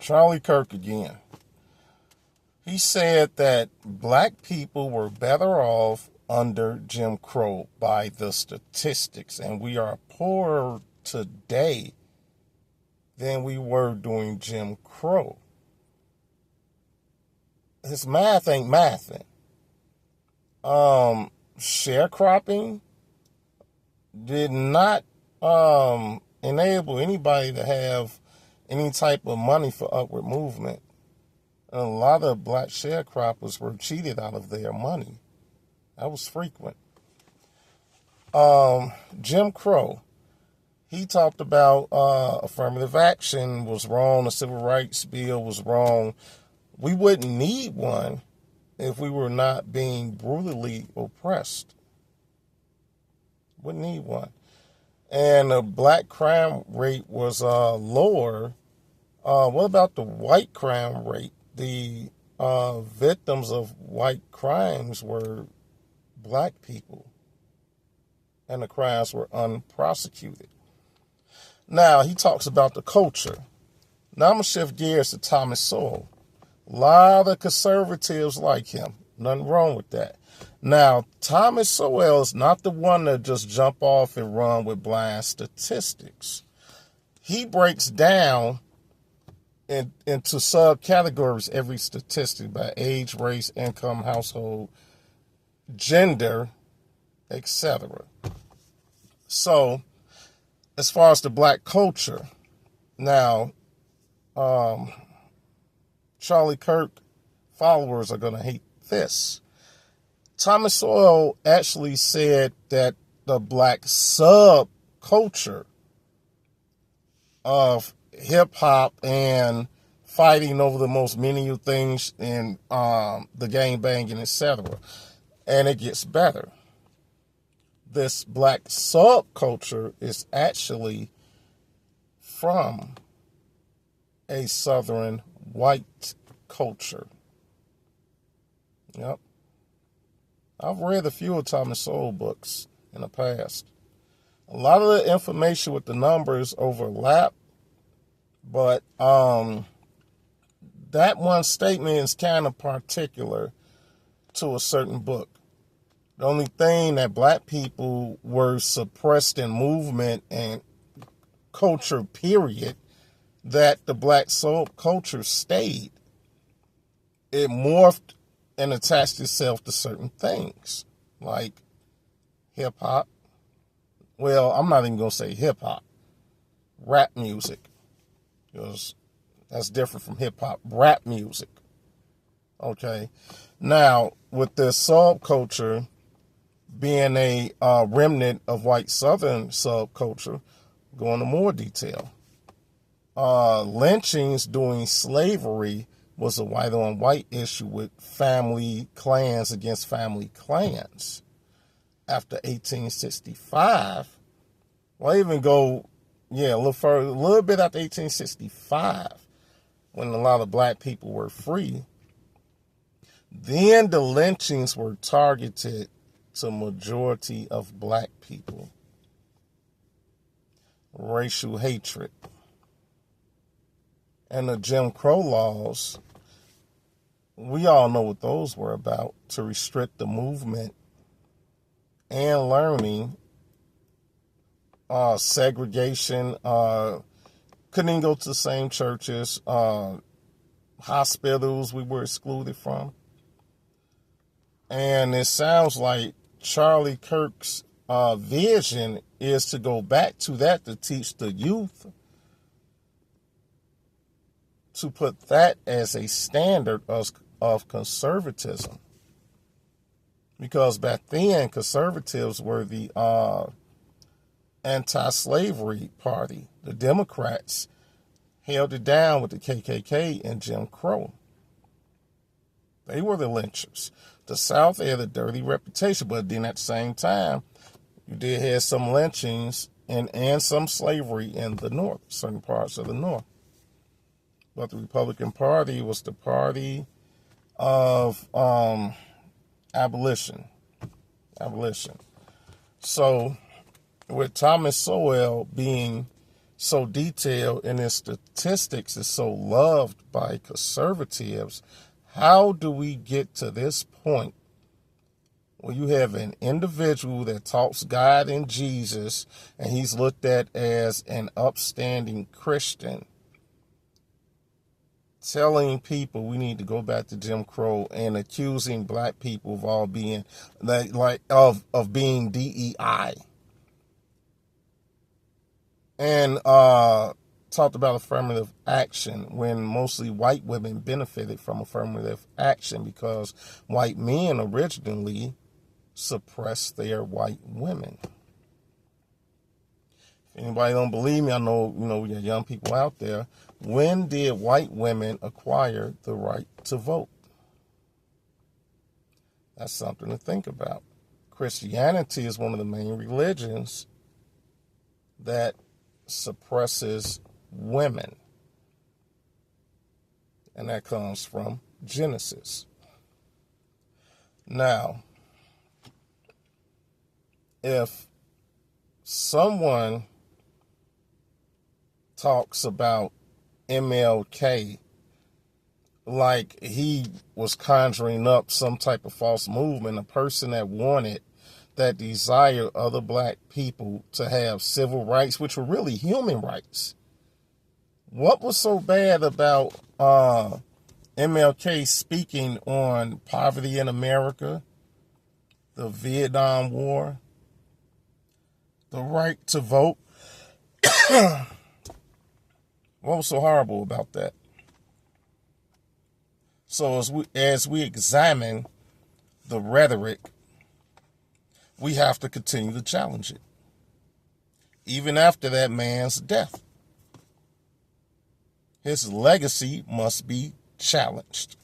Charlie Kirk again. He said that black people were better off under Jim Crow by the statistics, and we are poorer today than we were during Jim Crow. His math ain't mathing. Sharecropping did not enable anybody to have any type of money for upward movement. And a lot of black sharecroppers were cheated out of their money. That was frequent. Jim Crow, he talked about affirmative action was wrong, the civil rights bill was wrong. We wouldn't need one if we were not being brutally oppressed. Wouldn't need one. And the black crime rate was lower. What about the white crime rate? The victims of white crimes were black people, and the crimes were unprosecuted. Now, he talks about the culture. Now, I'm going to shift gears to Thomas Sowell. A lot of conservatives like him. Nothing wrong with that. Now, Thomas Sowell is not the one to just jump off and run with blind statistics. He breaks down into subcategories every statistic by age, race, income, household, gender, etc. So, as far as the black culture, now, Charlie Kirk followers are going to hate this. Thomas Sowell actually said that the black subculture of hip-hop and fighting over the most menial things in the gang banging, etc. And it gets better. This black subculture is actually from a Southern white culture. Yep. I've read a few of Thomas Sowell books in the past. A lot of the information with the numbers overlap, but that one statement is kind of particular to a certain book. The only thing that black people were suppressed in movement and culture, period, that the black soul culture stayed. It morphed and attached itself to certain things, like hip-hop. Well, I'm not even going to say hip-hop. Rap music. Because that's different from hip-hop. Rap music. Okay. Now, with the subculture being a remnant of white Southern subculture, go into more detail. Lynchings during slavery was a white-on-white issue with family clans against family clans. After 1865, well, even go, a little further, a little bit after 1865, when a lot of black people were free, then the lynchings were targeted to majority of black people. Racial hatred. And the Jim Crow laws, we all know what those were about, to restrict the movement and learning, segregation, couldn't even go to the same churches, hospitals we were excluded from. And it sounds like Charlie Kirk's vision is to go back to that, to teach the youth, to put that as a standard of conservatism. Because back then, conservatives were the anti-slavery party. The Democrats held it down with the KKK and Jim Crow. They were the lynchers. The South had a dirty reputation, but then at the same time, you did have some lynchings and some slavery in the North, certain parts of the North. But the Republican Party was the party of abolition. So, with Thomas Sowell being so detailed and its statistics is so loved by conservatives, how do we get to this point where you have an individual that talks God and Jesus, and he's looked at as an upstanding Christian, telling people we need to go back to Jim Crow and accusing black people of all being of being DEI, and talked about affirmative action when mostly white women benefited from affirmative action because white men originally suppressed their white women. If anybody don't believe me, I know we got young people out there. When did white women acquire the right to vote? That's something to think about. Christianity is one of the main religions that suppresses women. And that comes from Genesis. Now, if someone talks about MLK like he was conjuring up some type of false movement, a person that desired other black people to have civil rights, which were really human rights. What was so bad about MLK speaking on poverty in America, the Vietnam War, the right to vote? What was so horrible about that? So as we examine the rhetoric, we have to continue to challenge it, even after that man's death. His legacy must be challenged.